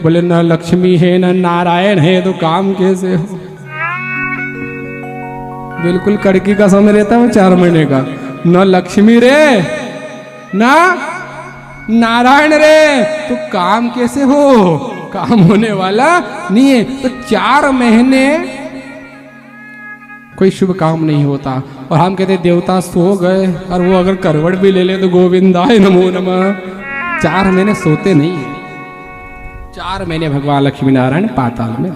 बोले न लक्ष्मी है न नारायण है तो काम कैसे हो। बिल्कुल कड़की का समय रहता है 4 महीने का। न लक्ष्मी रे ना नारायण रे तो काम कैसे हो, काम होने वाला नहीं है। तो 4 महीने कोई शुभ काम नहीं होता। और हम कहते देवता सो गए और वो अगर करवट भी ले ले तो गोविंदाय नमो नमः। 4 महीने सोते नहीं है। 4 महीने भगवान लक्ष्मी नारायण पाताल में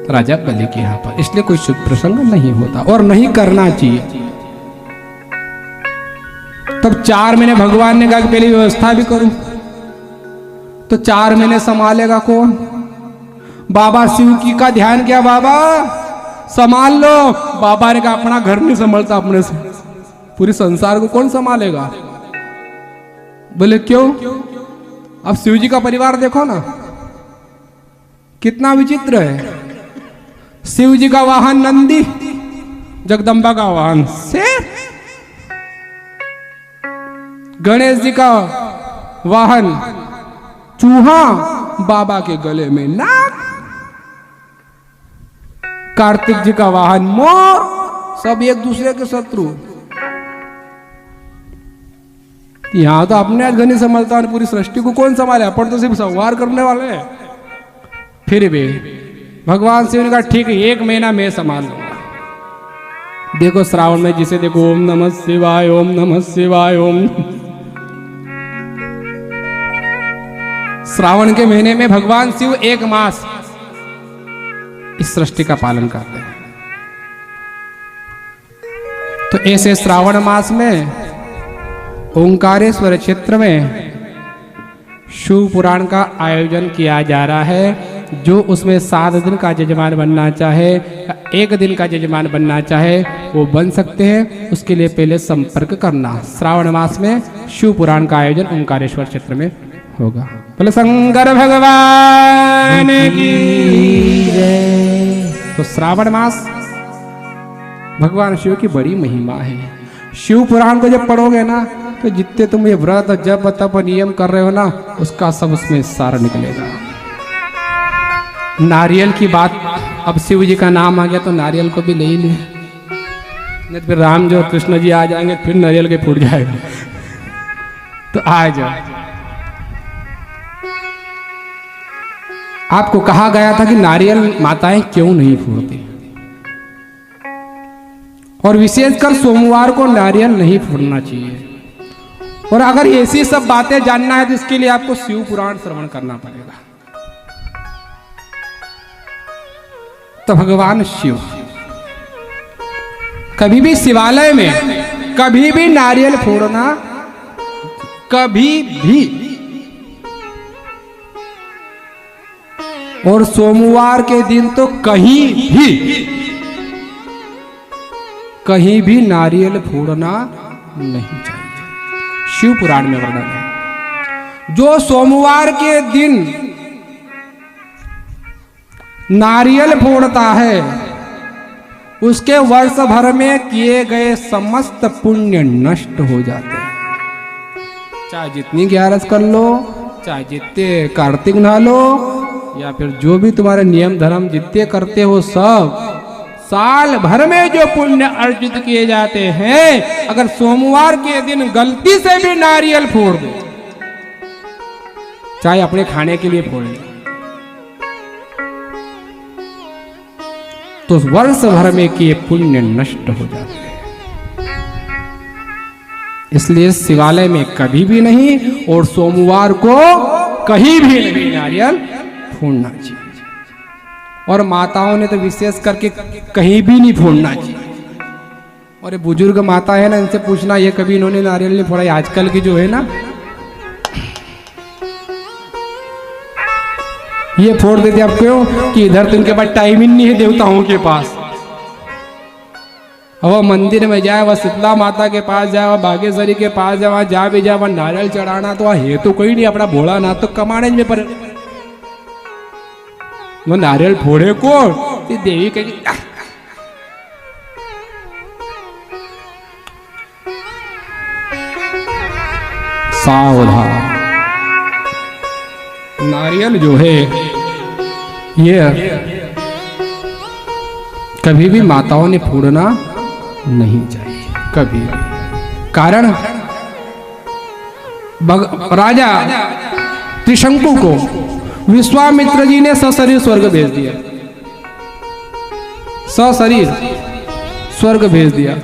राजा बलि के यहाँ पर, इसलिए कोई शुभ प्रसंग नहीं होता और नहीं करना चाहिए। तब 4 महीने भगवान ने कहा कि पहले व्यवस्था भी करूं। तो 4 महीने संभालेगा कौन? बाबा शिव की का ध्यान किया, बाबा संभाल लो। बाबा ने कहा अपना घर नहीं संभालता अपने से, पूरी संसार को कौन संभालेगा? बोले क्यों? अब शिव जी का परिवार देखो ना कितना विचित्र है। शिव जी का वाहन नंदी, जगदम्बा का वाहन शेर, गणेश जी का वाहन चूहा, बाबा के गले में नाग, कार्तिक जी का वाहन मोर, सब एक दूसरे के शत्रु। यहां तो अपने घनी संभालता है, पूरी सृष्टि को कौन संभाले? अपन तो सिर्फ संहार करने वाले हैं। फिर भी भगवान शिव ने कहा ठीक है 1 महीना मैं संभाल लूंगा। देखो श्रावण में जिसे देखो ओम नमः शिवाय ओम नमः शिवाय ओम। श्रावण के महीने में भगवान शिव 1 मास इस सृष्टि का पालन करते हैं। तो ऐसे श्रावण मास में ओंकारेश्वर क्षेत्र में शिव पुराण का आयोजन किया जा रहा है। जो उसमें 7 दिन का यजमान बनना चाहे, 1 दिन का यजमान बनना चाहे वो बन सकते हैं। उसके लिए पहले संपर्क करना। श्रावण मास में शिव पुराण का आयोजन ओंकारेश्वर क्षेत्र में होगा। बोले शंकर भगवान की जय। तो श्रावण मास भगवान शिव की बड़ी महिमा है। शिव पुराण को जब पढ़ोगे ना तो जितने तुम ये व्रत जप तप नियम कर रहे हो ना उसका सब उसमें सार निकलेगा। नारियल की बात, अब शिव जी का नाम आ गया तो नारियल को भी ले ही ले, नहीं तो फिर राम जो कृष्ण जी आ जाएंगे फिर नारियल के फूट जाएगा। तो आ जाओ। आपको कहा गया था कि नारियल माताएं क्यों नहीं फोड़ती, और विशेषकर सोमवार को नारियल नहीं फोड़ना चाहिए। और अगर ऐसी सब बातें जानना है तो इसके लिए आपको शिव पुराण श्रवण करना पड़ेगा। तो भगवान शिव कभी भी शिवालय में कभी भी नारियल फोड़ना, कभी भी, और सोमवार के दिन तो कहीं भी नारियल फोड़ना नहीं चाहिए। शिव पुराण में वर्णन है। जो सोमवार के दिन नारियल फोड़ता है उसके वर्ष भर में किए गए समस्त पुण्य नष्ट हो जाते हैं। चाहे जितनी ग्यारस कर लो, चाहे जितने कार्तिक नहा लो, या फिर जो भी तुम्हारे नियम धर्म जितने करते हो सब साल भर में जो पुण्य अर्जित किए जाते हैं, अगर सोमवार के दिन गलती से भी नारियल फोड़ दो, चाहे अपने खाने के लिए फोड़ लो, तो वर्ष भर में किए पुण्य नष्ट हो जाते हैं। इसलिए शिवालय में कभी भी नहीं और सोमवार को कहीं भी नहीं नारियल फोड़ना चाहिए। और माताओं ने तो विशेष करके कहीं भी नहीं फोड़ना चाहिए। और ये बुजुर्ग माता है ना, इनसे पूछना ये कभी इन्होंने नारियल नहीं फोड़ा। आजकल की जो है ना ये फोड़ देते। आप क्यों? कि इधर तो इनके पास टाइम ही नहीं है देवताओं के पास। अब वह मंदिर में जाए, वह शीतला माता के पास जाए, वह बागेश्वरी के पास जाए, वहां जा भी जाए, वह नारियल चढ़ाना तो है तो कोई नहीं, अपना भोला ना तो कमाने में पर वो नारियल फोड़े को देवी कहेगी सावधान। नारियल जो है ये कभी भी माताओं ने फोड़ना नहीं चाहिए, कभी भी। कारण राजा त्रिशंकु को विश्वामित्र जी ने सशरीर स्वर्ग भेज दिया, सशरीर स्वर्ग भेज दिया।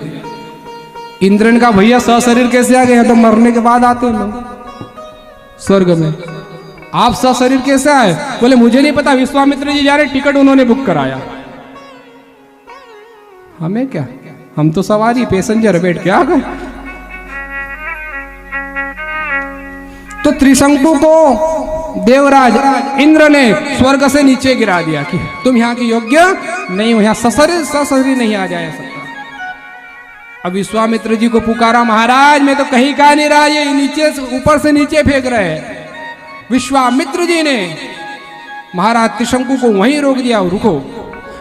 इंद्र ने कहा भैया सशरीर कैसे आ गए, तो मरने के बाद आते हैं लोग स्वर्ग में, आप सशरीर कैसे आए? बोले मुझे नहीं पता, विश्वामित्र जी जा रहे, टिकट उन्होंने बुक कराया, हमें क्या, हम तो सवारी पैसेंजर बैठ के आ गए। तो त्रिशंकु को देवराज इंद्र ने स्वर्ग से नीचे गिरा दिया कि तुम यहाँ के योग्य नहीं हो, यहाँ सशरीर नहीं आ जाए सकता। अब विश्वामित्र जी को पुकारा, महाराज मैं तो कहीं का नहीं रहा, ये नीचे ऊपर से नीचे फेंक रहे हैं। विश्वामित्र जी ने महाराज त्रिशंकु को वहीं रोक दिया, रुको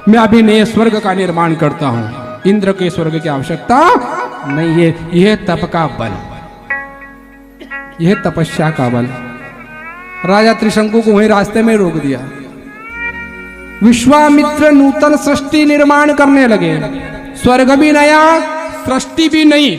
मैं अभी नए स्वर्ग का निर्माण करता हूं, इंद्र के स्वर्ग की आवश्यकता नहीं है, यह तप का बल, यह तपस्या का बल। राजा त्रिशंकु को वहीं रास्ते में रोक दिया। विश्वामित्र नूतन सृष्टि निर्माण करने लगे, स्वर्ग भी नया सृष्टि भी नहीं।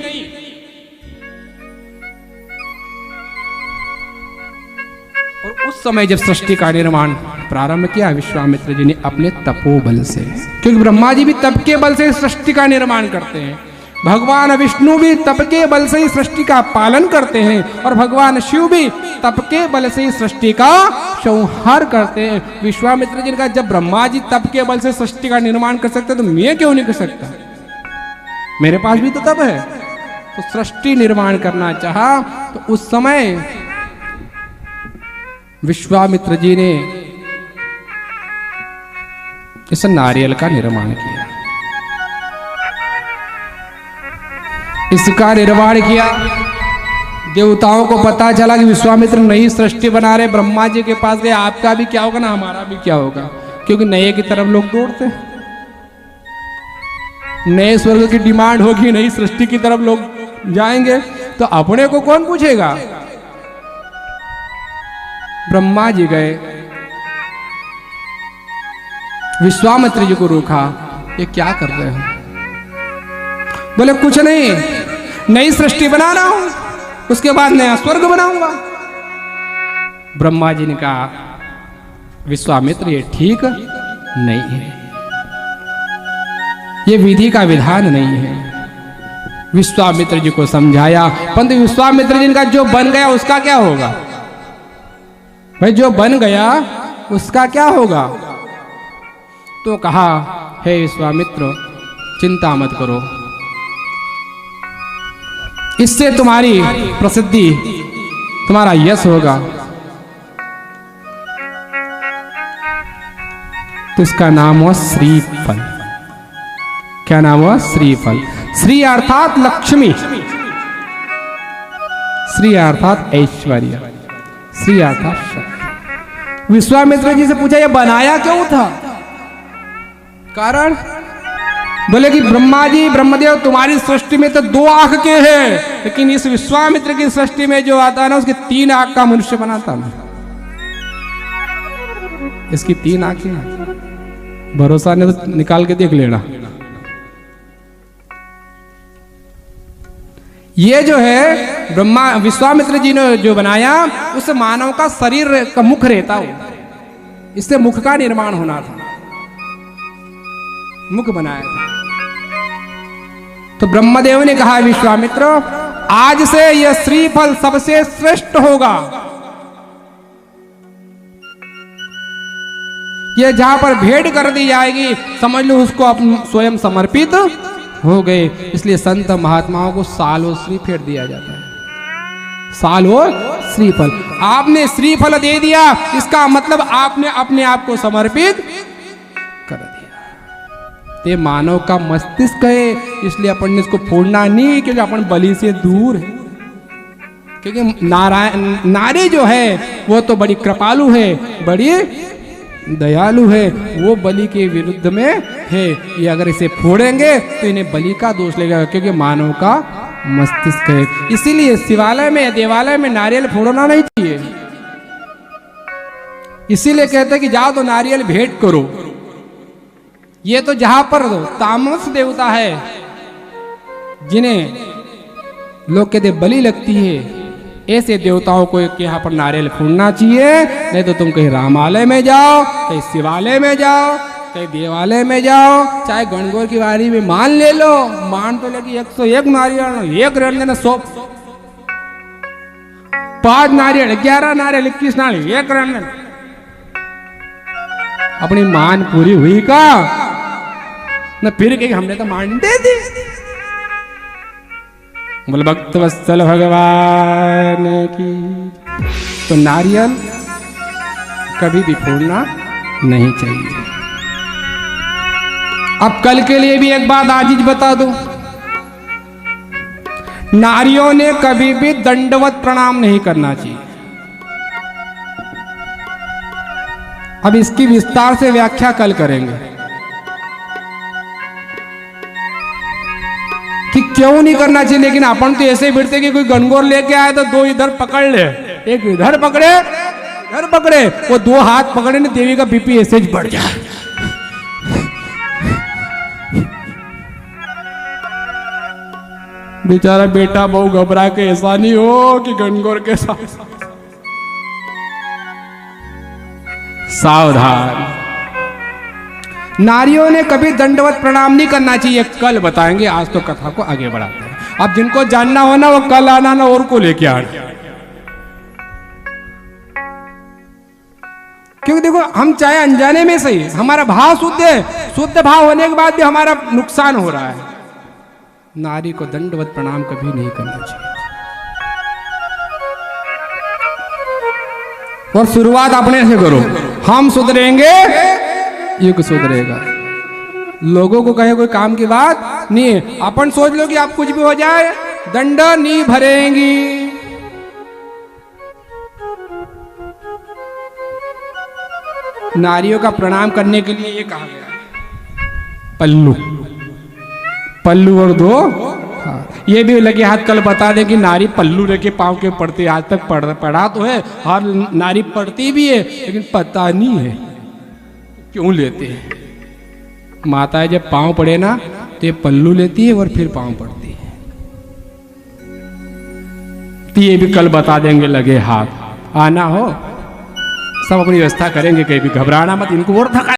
और उस समय जब सृष्टि का निर्माण प्रारंभ किया विश्वामित्र जी ने अपने तपोबल से, क्योंकि ब्रह्मा जी भी तप के बल से सृष्टि का निर्माण करते हैं, भगवान विष्णु भी तप के बल से ही सृष्टि का पालन करते हैं, और भगवान शिव भी तप के बल से ही सृष्टि का संहार करते हैं। विश्वामित्र जी ने कहा जब ब्रह्मा जी तप के बल से सृष्टि का निर्माण कर सकते तो मैं क्यों नहीं कर सकता, मेरे पास भी तो तप है। तो सृष्टि निर्माण करना चाहा तो उस समय विश्वामित्र जी ने इस नारियल का निर्माण किया, इसका निर्माण किया। देवताओं को पता चला कि विश्वामित्र नई सृष्टि बना रहे, ब्रह्मा जी के पास गए, आपका भी क्या होगा ना हमारा भी क्या होगा, क्योंकि नए की तरफ लोग दौड़ते हैं, नए स्वर्ग की डिमांड होगी, नई सृष्टि की तरफ लोग जाएंगे, तो अपने को कौन पूछेगा। ब्रह्मा जी गए, विश्वामित्र जी को रोका, ये क्या कर रहे हो? बोले कुछ नहीं, नई सृष्टि बना रहा हूं, उसके बाद नया स्वर्ग बनाऊंगा। ब्रह्मा जी ने कहा विश्वामित्र ये ठीक नहीं है, ये विधि का विधान नहीं है। विश्वामित्र जी को समझाया, परंतु विश्वामित्र जी ने कहा जो बन गया उसका क्या होगा भाई, जो बन गया उसका क्या होगा। तो कहा हे विश्वामित्र चिंता मत करो, इससे तुम्हारी प्रसिद्धि, तुम्हारा यश होगा। तो इसका नाम हुआ श्रीफल। क्या नाम हुआ? श्रीफल। श्री अर्थात लक्ष्मी, श्री अर्थात ऐश्वर्य, श्री अर्थात शक्ति। विश्वामित्र जी से पूछा यह बनाया क्यों था? कारण बोले कि ब्रह्मा जी ब्रह्मदेव तुम्हारी सृष्टि में तो 2 आंख के हैं, लेकिन इस विश्वामित्र की सृष्टि में जो आता है ना उसके 3 आंख का मनुष्य बनाता मैं, इसकी 3 आंखें। भरोसा ने तो निकाल के देख लेना। ये जो है ब्रह्मा विश्वामित्र जी ने जो बनाया उस मानव का शरीर का मुख रहता हो, इससे मुख का निर्माण होना था, मुख बनाया था। तो ब्रह्मदेव ने कहा विश्वामित्र आज से यह श्रीफल सबसे श्रेष्ठ होगा, ये जहां पर भेंट कर दी जाएगी समझ लो उसको अपन स्वयं समर्पित हो गए। इसलिए संत महात्माओं को सालों श्रीफल दिया जाता है, सालों श्रीफल। आपने श्रीफल दे दिया, इसका मतलब आपने अपने आप को समर्पित कर दिया। ते मानव का मस्तिष्क है, इसलिए अपन ने इसको फोड़ना नहीं, क्योंकि अपन बलि से दूर है। क्योंकि नारी जो है वो तो बड़ी कृपालु है, बड़ी दयालु है, वो बलि के विरुद्ध में है। ये अगर इसे फोड़ेंगे तो इन्हें बलि का दोष लगेगा, क्योंकि मानव का मस्तिष्क है। इसीलिए शिवालय में देवालय में नारियल फोड़ना नहीं चाहिए। इसीलिए कहते हैं कि जाओ तो नारियल भेंट करो। ये तो जहां पर तामस देवता है, जिन्हें लोग कहते बलि लगती है, ऐसे देवताओं को यहाँ पर नारियल फूटना चाहिए। नहीं तो तुम कहीं रामालय में जाओ, कहीं शिवालय में जाओ, कहीं देवालय में जाओ, चाहे गणगौर की वारी में मान ले लो, मान तो लेगी 101 नारियल, एक रन 100, 5 नारियल, 11 नारियल, 21 नारियल, एक रन। अपनी मान पूरी हुई का न, फिर कहीं हमने तो मान दे दी। बोल भक्त वत्सल भगवान की। तो नारियल कभी भी फोड़ना नहीं चाहिए। अब कल के लिए भी एक बात आज ही बता दूं, नारियों ने कभी भी दंडवत प्रणाम नहीं करना चाहिए। अब इसकी विस्तार से व्याख्या कल करेंगे कि क्यों नहीं करना चाहिए। लेकिन अपन तो ऐसे बिड़ते कि कोई गणगौर लेके आए तो 2 इधर पकड़ ले, एक इधर पकड़े, इधर पकड़े, वो 2 हाथ पकड़े ना, देवी का बीपी ऐसे ही बढ़ जाए। बेचारा बेटा बहु घबरा के ऐसा नहीं हो कि गणगौर के साथ। सावधान, नारियों ने कभी दंडवत प्रणाम नहीं करना चाहिए। कल बताएंगे, आज तो कथा को आगे बढ़ाते हैं। अब जिनको जानना हो ना, वो कल आना ना, और को लेके आना। क्योंकि देखो, हम चाहे अनजाने में सही, हमारा भाव शुद्ध है, शुद्ध भाव होने के बाद भी हमारा नुकसान हो रहा है। नारी को दंडवत प्रणाम कभी नहीं करना चाहिए। और शुरुआत अपने से करो। हम सुधरेंगे, युग सुधरेगा। लोगों को कहे कोई काम की बात नहीं है। अपन सोच लो कि आप कुछ भी हो जाए, दंड नहीं भरेंगी। नारियों का प्रणाम करने के लिए ये कहा गया है, पल्लू, पल्लू और 2 हाँ। ये भी लगे हाथ कल बता दें कि नारी पल्लू लेके पांव के पड़ती है। आज तक पढ़ा तो है, हर नारी पढ़ती भी है, लेकिन पता नहीं है क्यों लेते हैं। माताएं जब पांव पड़े ना तो ये पल्लू लेती है और फिर पांव पड़ती है। तो ये भी कल बता देंगे, लगे हाथ। आना हो सब अपनी व्यवस्था करेंगे, कहीं भी घबराना मत। इनको और थका